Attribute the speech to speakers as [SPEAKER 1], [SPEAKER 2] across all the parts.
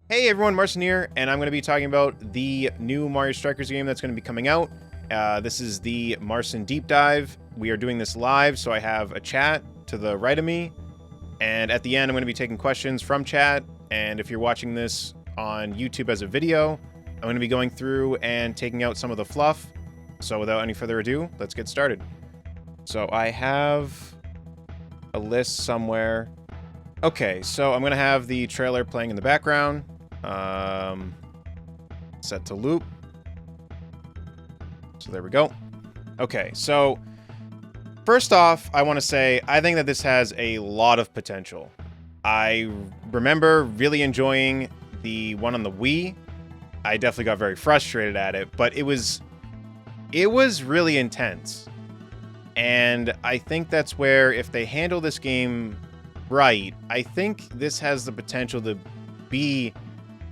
[SPEAKER 1] Hey everyone, Marcin here, and I'm going to be talking about the new Mario Strikers game that's going to be coming out. This is the Marcin Deep Dive. We are doing this live, so I have a chat to the right of me, and at the end I'm going to be taking questions from chat, and if you're watching this on YouTube as a video, I'm going to be going through and taking out some of the fluff. So without any further ado, let's get started. So I have a list somewhere. Okay, so I'm going to have the trailer playing in the background. Set to loop. So there we go. Okay, so first off, I want to say I think that this has a lot of potential. I remember really enjoying the one on the Wii. I definitely got very frustrated at it, but it was really intense. And I think that's where, if they handle this game right, I think this has the potential to be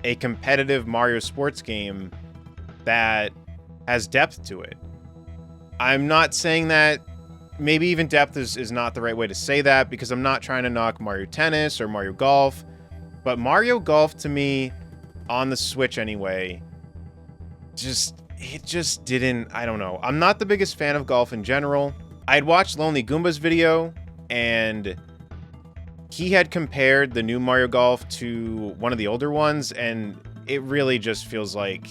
[SPEAKER 1] a competitive Mario sports game that has depth to it. I'm not saying that, maybe even depth is not the right way to say that, because I'm not trying to knock Mario Tennis or Mario Golf, but Mario Golf to me, on the Switch anyway, it just didn't, I don't know. I'm not the biggest fan of golf in general. I'd watched TheLonelyGoomba's video, and he had compared the new Mario Golf to one of the older ones, and it really just feels like,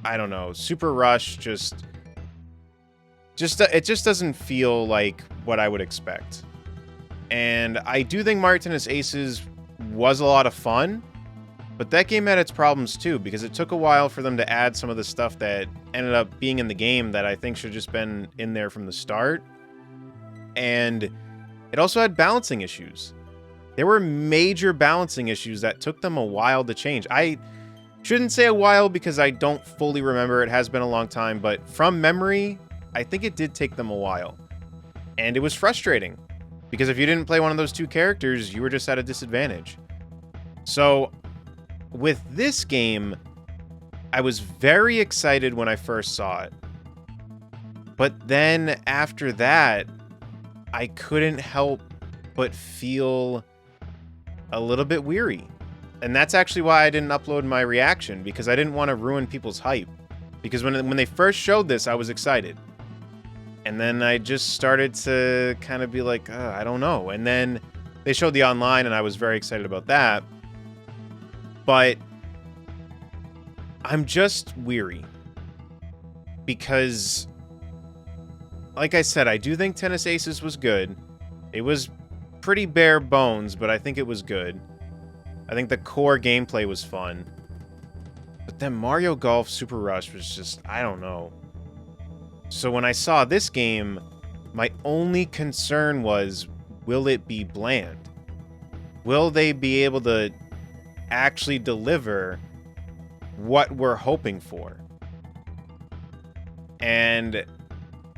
[SPEAKER 1] I don't know, super rushed, it just doesn't feel like what I would expect. And I do think Mario Tennis Aces was a lot of fun, but that game had its problems too, because it took a while for them to add some of the stuff that ended up being in the game that I think should have just been in there from the start. And it also had balancing issues. There were major balancing issues that took them a while to change. I shouldn't say a while because I don't fully remember. It has been a long time, but from memory, I think it did take them a while. And it was frustrating because if you didn't play one of those two characters, you were just at a disadvantage. So with this game, I was very excited when I first saw it. But then after that, I couldn't help but feel a little bit weary. And that's actually why I didn't upload my reaction, because I didn't want to ruin people's hype. Because when they first showed this, I was excited. And then I just started to kind of be like, I don't know. And then they showed the online, and I was very excited about that. But I'm just weary. Because, like I said, I do think Tennis Aces was good. It was pretty bare bones, but I think it was good. I think the core gameplay was fun. But then Mario Golf Super Rush was just, I don't know. So when I saw this game, my only concern was, will it be bland? Will they be able to actually deliver what we're hoping for? And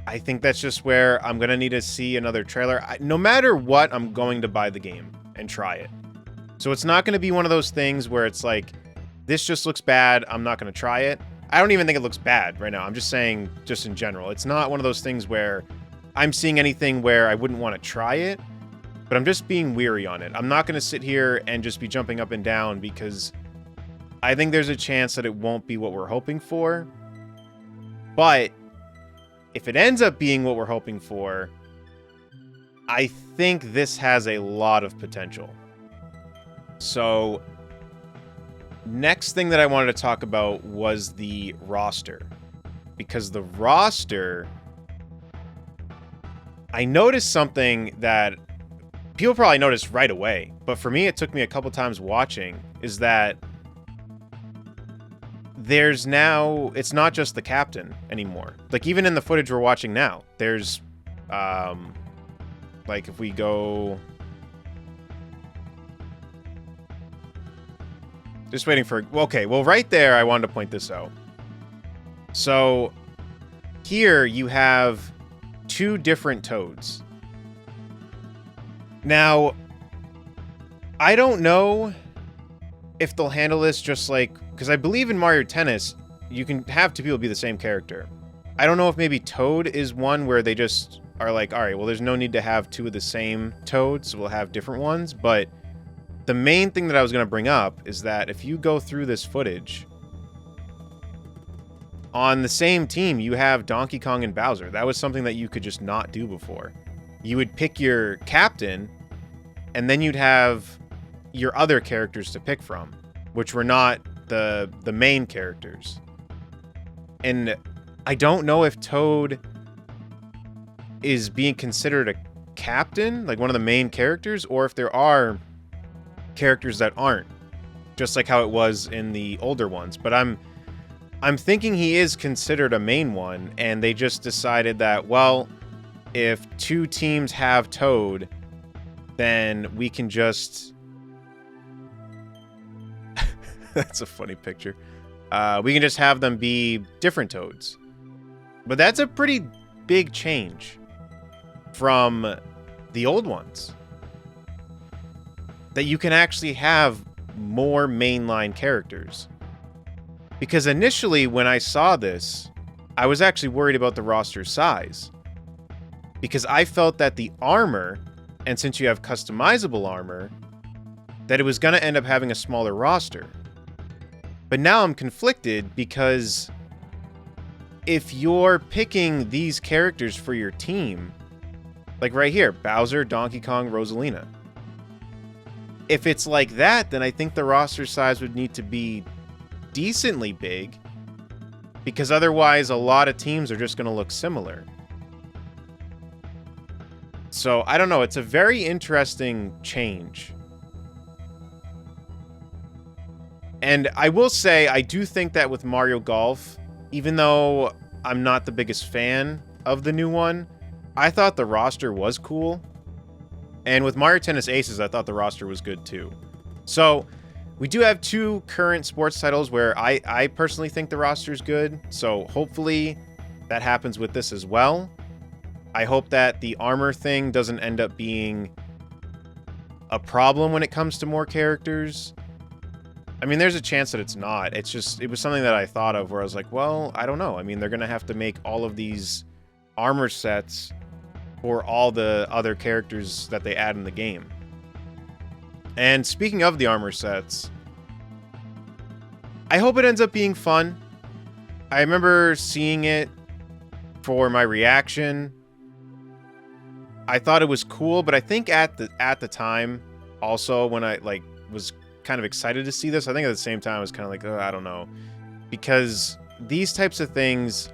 [SPEAKER 1] I think that's just where I'm going to need to see another trailer. No matter what, I'm going to buy the game and try it. So it's not going to be one of those things where it's like, this just looks bad, I'm not going to try it. I don't even think it looks bad right now. I'm just saying, just in general. It's not one of those things where I'm seeing anything where I wouldn't want to try it, but I'm just being weary on it. I'm not going to sit here and just be jumping up and down, because I think there's a chance that it won't be what we're hoping for. But if it ends up being what we're hoping for, I think this has a lot of potential. So, next thing that I wanted to talk about was the roster. Because the roster, I noticed something that people probably noticed right away, but for me it took me a couple times watching, is that there's now, it's not just the captain anymore. Like, even in the footage we're watching now, there's, like, if we go, just waiting for, okay, well, right there, I wanted to point this out. So, here you have two different Toads. Now, I don't know if they'll handle this just like, because I believe in Mario Tennis, you can have two people be the same character. I don't know if maybe Toad is one where they just are like, all right, well, there's no need to have two of the same Toads, so we'll have different ones, but the main thing that I was going to bring up is that if you go through this footage, on the same team, you have Donkey Kong and Bowser. That was something that you could just not do before. You would pick your captain, and then you'd have your other characters to pick from, which were not the main characters. And I don't know if Toad is being considered a captain, like one of the main characters, or if there are characters that aren't, just like how it was in the older ones. But I'm thinking he is considered a main one, and they just decided that, well, if two teams have Toad, then we can just... That's a funny picture. We can just have them be different Toads. But that's a pretty big change from the old ones. That you can actually have more mainline characters. Because initially, when I saw this, I was actually worried about the roster size. Because I felt that the armor, and since you have customizable armor, that it was going to end up having a smaller roster. But now I'm conflicted because if you're picking these characters for your team, like right here, Bowser, Donkey Kong, Rosalina. If it's like that, then I think the roster size would need to be decently big, because otherwise a lot of teams are just going to look similar. So, I don't know, it's a very interesting change. And I will say, I do think that with Mario Golf, even though I'm not the biggest fan of the new one, I thought the roster was cool. And with Mario Tennis Aces, I thought the roster was good too. So, we do have two current sports titles where I personally think the roster is good. So, hopefully that happens with this as well. I hope that the armor thing doesn't end up being a problem when it comes to more characters. I mean, there's a chance that it's not. It's just, it was something that I thought of where I was like, well, I don't know. I mean, they're going to have to make all of these armor sets for all the other characters that they add in the game. And speaking of the armor sets, I hope it ends up being fun. I remember seeing it for my reaction. I thought it was cool, but I think at the time, also when I was kind of excited to see this, I think at the same time I was kind of like, oh, I don't know, because these types of things,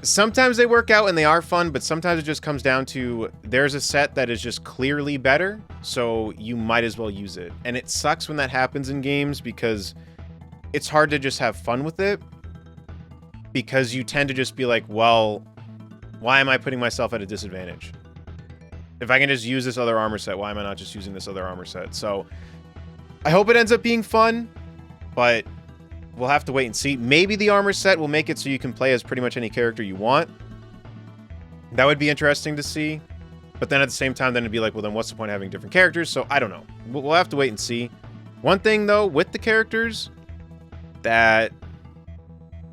[SPEAKER 1] sometimes they work out and they are fun, but sometimes it just comes down to there's a set that is just clearly better, so you might as well use it. And it sucks when that happens in games because it's hard to just have fun with it, because you tend to just be like, well, why am I putting myself at a disadvantage? If I can just use this other armor set, why am I not just using this other armor set? So I hope it ends up being fun, but we'll have to wait and see. Maybe the armor set will make it so you can play as pretty much any character you want. That would be interesting to see. But then at the same time, then it'd be like, well, then what's the point of having different characters? So I don't know. We'll have to wait and see. One thing, though, with the characters that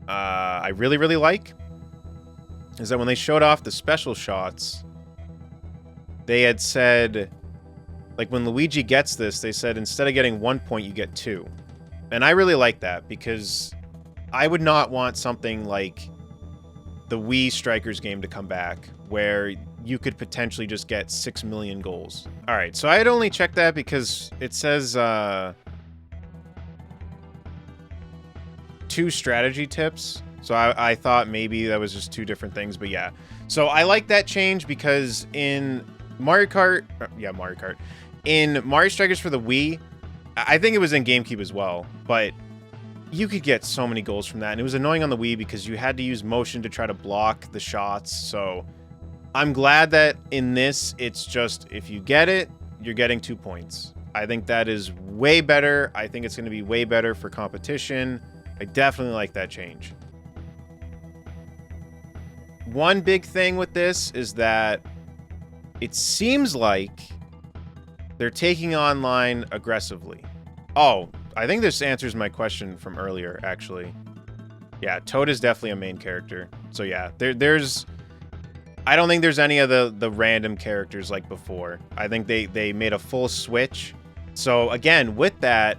[SPEAKER 1] I really, really like is that when they showed off the special shots, they had said, like, when Luigi gets this, they said instead of getting 1 point, you get 2. And I really like that, because I would not want something like the Wii Strikers game to come back, where you could potentially just get 6 million goals. Alright, so I had only checked that because it says 2 strategy tips. So I thought maybe that was just 2 different things, but yeah. So I like that change because in Mario Kart, in Mario Strikers for the Wii, I think it was in GameCube as well, but you could get so many goals from that, and it was annoying on the Wii because you had to use motion to try to block the shots. So I'm glad that in this, it's just, if you get it, you're getting 2 points. I think that is way better. I think it's going to be way better for competition. I definitely like that change. One big thing with this is that it seems like they're taking online aggressively. Oh, I think this answers my question from earlier, actually. Yeah, Toad is definitely a main character. So yeah, there's I don't think there's any of the random characters like before. I think they made a full switch. So again, with that,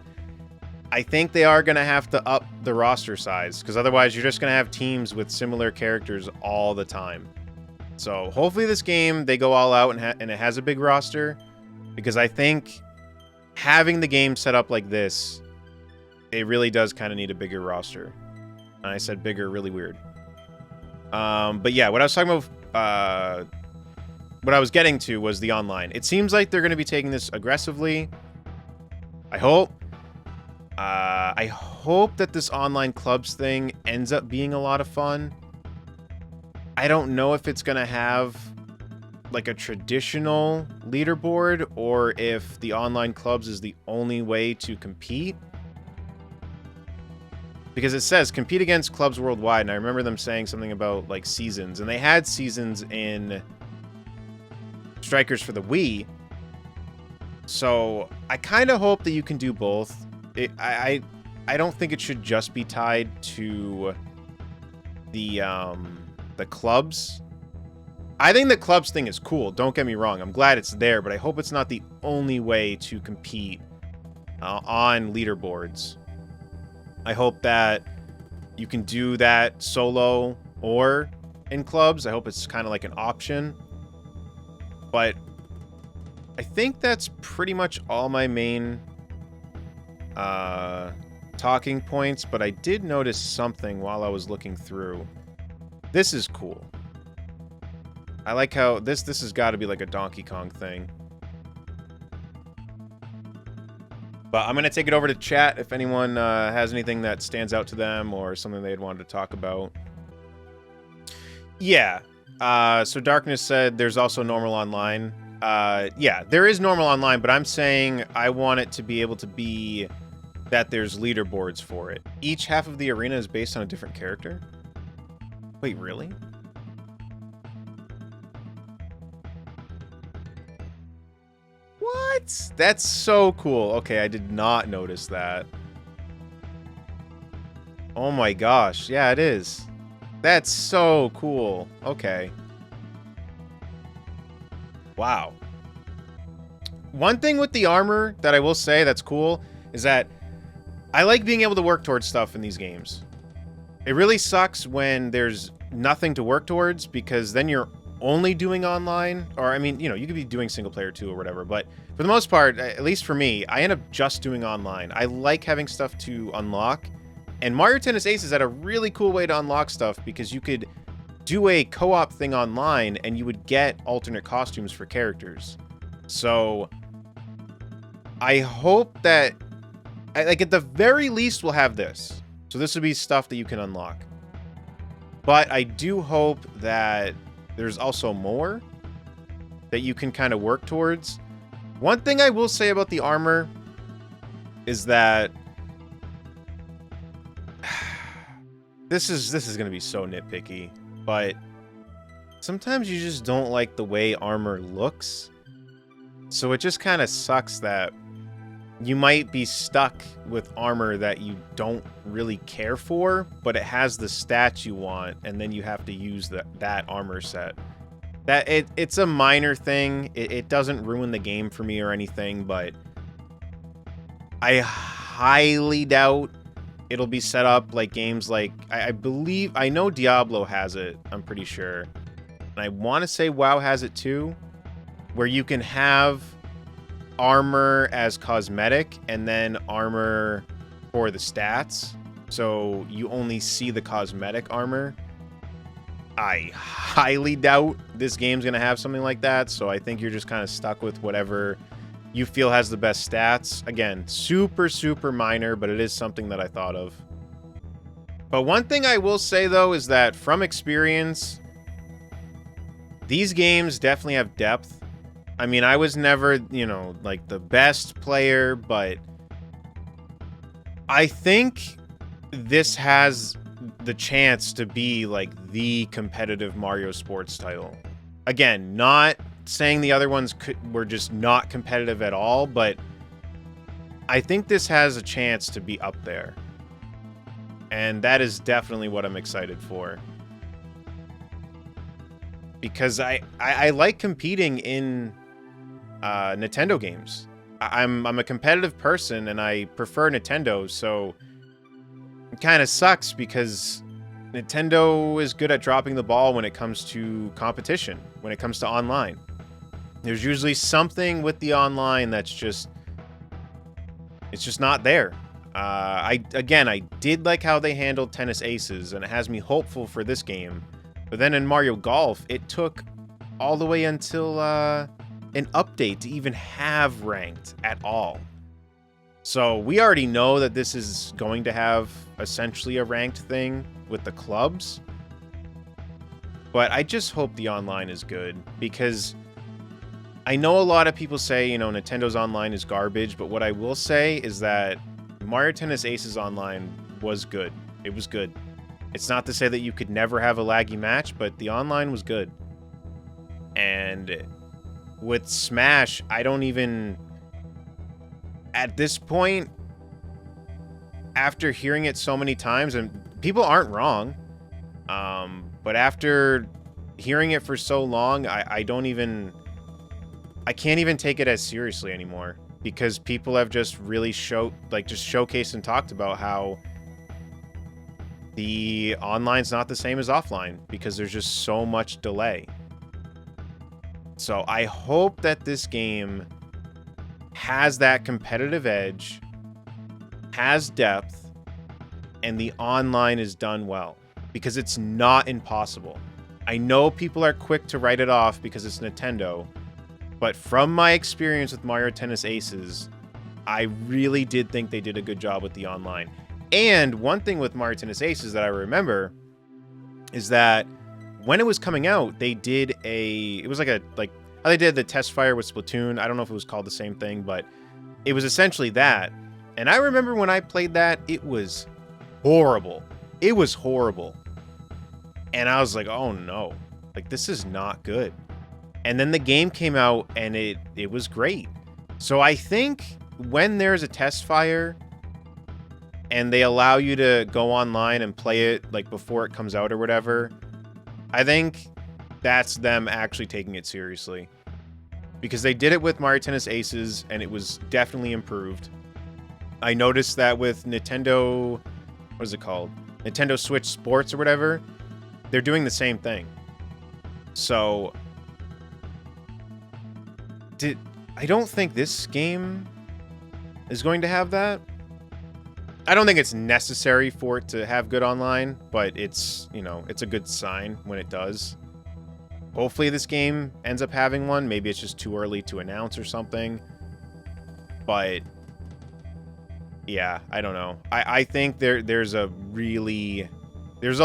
[SPEAKER 1] I think they are going to have to up the roster size, because otherwise you're just going to have teams with similar characters all the time. So hopefully this game, they go all out and it has a big roster, because I think having the game set up like this, it really does kind of need a bigger roster. And I said bigger, really weird. But yeah, what I was talking about, what I was getting to was the online. It seems like they're going to be taking this aggressively. I hope. I hope that this online clubs thing ends up being a lot of fun. I don't know if it's going to have like a traditional leaderboard or if the online clubs is the only way to compete. Because it says compete against clubs worldwide, and I remember them saying something about like seasons, and they had seasons in Strikers for the Wii. So I kind of hope that you can do both. I don't think it should just be tied to the clubs. I think the clubs thing is cool. Don't get me wrong. I'm glad it's there, but I hope it's not the only way to compete on leaderboards. I hope that you can do that solo or in clubs. I hope it's kind of like an option. But I think that's pretty much all my main talking points, but I did notice something while I was looking through. This is cool. I like how this has got to be like a Donkey Kong thing. But I'm going to take it over to chat if anyone has anything that stands out to them or something they'd wanted to talk about. Yeah. So Darkness said there's also normal online. Yeah, there is normal online, but I'm saying I want it to be able to be that there's leaderboards for it. Each half of the arena is based on a different character? Wait, really? What? That's so cool. Okay, I did not notice that. Oh my gosh. Yeah, it is. That's so cool. Okay. Wow. One thing with the armor that I will say that's cool is that I like being able to work towards stuff in these games. It really sucks when there's nothing to work towards, because then you're only doing online, or I mean, you know, you could be doing single player too or whatever, but for the most part, at least for me, I end up just doing online. I like having stuff to unlock, and Mario Tennis Aces had a really cool way to unlock stuff, because you could do a co-op thing online and you would get alternate costumes for characters. So I hope that, like, at the very least we'll have this. So this would be stuff that you can unlock. But I do hope that there's also more that you can kind of work towards. One thing I will say about the armor is that this is going to be so nitpicky, but sometimes you just don't like the way armor looks. So it just kind of sucks that you might be stuck with armor that you don't really care for, but it has the stats you want, and then you have to use that armor set. It's a minor thing. It doesn't ruin the game for me or anything, but I highly doubt it'll be set up like games like, I know Diablo has it, I'm pretty sure. And I want to say WoW has it too, where you can have armor as cosmetic and then armor for the stats. So you only see the cosmetic armor. I highly doubt this game's going to have something like that. So I think you're just kind of stuck with whatever you feel has the best stats. Again, super, super minor, but it is something that I thought of. But one thing I will say, though, is that from experience, these games definitely have depth. I mean, I was never, you know, like the best player, but I think this has the chance to be like the competitive Mario sports title. Again, not saying the other ones were just not competitive at all, but I think this has a chance to be up there. And that is definitely what I'm excited for. because I like competing in Nintendo games. I'm a competitive person and I prefer Nintendo, so it kind of sucks because Nintendo is good at dropping the ball when it comes to competition, when it comes to online. There's usually something with the online that's just, it's just not there. I did like how they handled Tennis Aces, and it has me hopeful for this game. But then in Mario Golf, it took all the way until an update to even have ranked at all. So we already know that this is going to have essentially a ranked thing with the clubs. But I just hope the online is good, because I know a lot of people say, you know, Nintendo's online is garbage, but what I will say is that Mario Tennis Aces online was good. It was good. It's not to say that you could never have a laggy match, but the online was good. And with Smash, I don't even... At this point, after hearing it so many times, and people aren't wrong, but after hearing it for so long, I don't even... I can't even take it as seriously anymore, because people have just really showcased and talked about how the online's not the same as offline because there's just so much delay. So I hope that this game has that competitive edge, has depth, and the online is done well, because it's not impossible. I know people are quick to write it off because it's Nintendo, but from my experience with Mario Tennis Aces, I really did think they did a good job with the online. And one thing with Mario Tennis Aces that I remember is that when it was coming out, they did it was like how they did the test fire with Splatoon. I don't know if it was called the same thing, but it was essentially that. And I remember when I played that, it was horrible. It was horrible. And I was like, oh no, like this is not good. And then the game came out and it was great. So I think when there's a test fire and they allow you to go online and play it like before it comes out or whatever, I think that's them actually taking it seriously. Because they did it with Mario Tennis Aces and it was definitely improved. I noticed that with Nintendo, what is it called? Nintendo Switch Sports or whatever, they're doing the same thing. So I don't think this game is going to have that. I don't think it's necessary for it to have good online, but it's, you know, it's a good sign when it does. Hopefully this game ends up having one. Maybe it's just too early to announce or something. But yeah, I don't know. I think there's a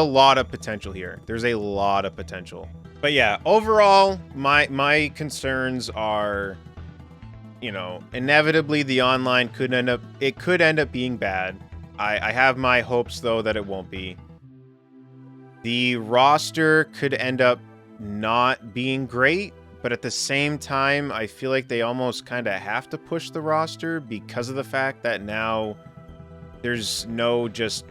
[SPEAKER 1] lot of potential here. There's a lot of potential. But yeah, overall, my concerns are, you know, inevitably the online could end up being bad. I have my hopes though that it won't be. The roster could end up not being great, but at the same time, I feel like they almost kind of have to push the roster because of the fact that now there's no just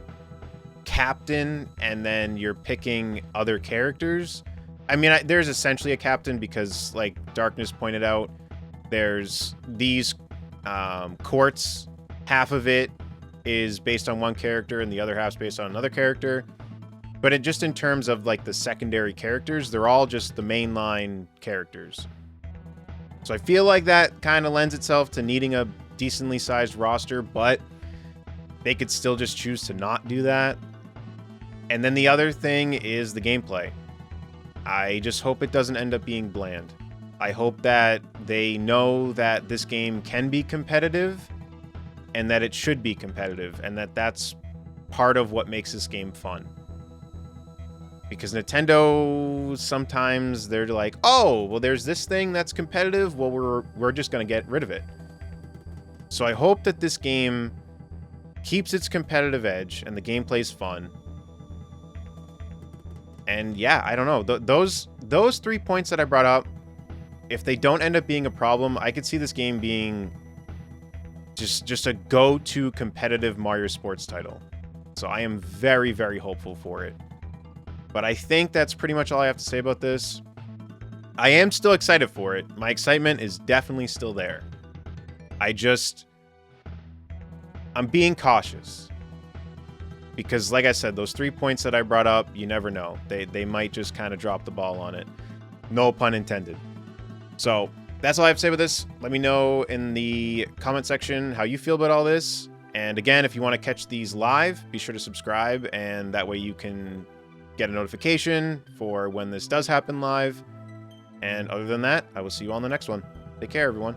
[SPEAKER 1] captain and then you're picking other characters. I mean, there's essentially a captain because, like Darkness pointed out, there's these courts. Half of it is based on one character and the other half's based on another character. But just in terms of like the secondary characters, they're all just the mainline characters. So I feel like that kind of lends itself to needing a decently sized roster, but they could still just choose to not do that. And then the other thing is the gameplay. I just hope it doesn't end up being bland. I hope that they know that this game can be competitive and that it should be competitive and that that's part of what makes this game fun. Because Nintendo, sometimes they're like, oh, well, there's this thing that's competitive. Well, we're just going to get rid of it. So I hope that this game keeps its competitive edge and the gameplay's fun. And yeah, I don't know. Those 3 points that I brought up, if they don't end up being a problem, I could see this game being just a go-to competitive Mario Sports title. So I am very, very hopeful for it. But I think that's pretty much all I have to say about this. I am still excited for it. My excitement is definitely still there. I'm being cautious. Because, like I said, those 3 points that I brought up, you never know. They might just kind of drop the ball on it. No pun intended. So, that's all I have to say about this. Let me know in the comment section how you feel about all this. And again, if you want to catch these live, be sure to subscribe, and that way you can get a notification for when this does happen live. And other than that, I will see you on the next one. Take care, everyone.